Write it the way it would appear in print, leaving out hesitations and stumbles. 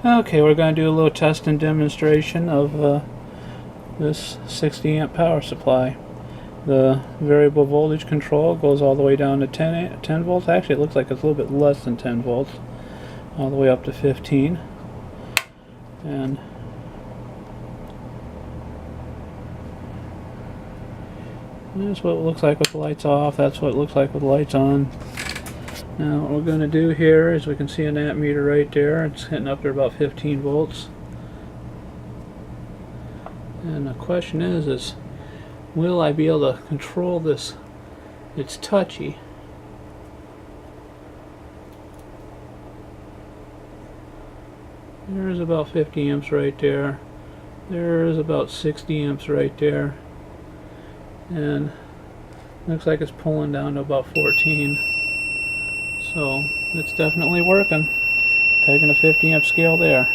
Okay, we're going to do a little test and demonstration of this 60 amp power supply. The variable voltage control goes all the way down to 10 volts. Actually, it looks like it's a little bit less than 10 volts, all the way up to 15. And that's what it looks like with the lights off. That's what it looks like with the lights on. Now what we're going to do here is we can see an amp meter right there. It's hitting up to about 15 volts. And the question is will I be able to control this? It's touchy. There's about 50 amps right there. There's about 60 amps right there. And looks like it's pulling down to about 14. So it's definitely working. Pegging a 50 amp scale there.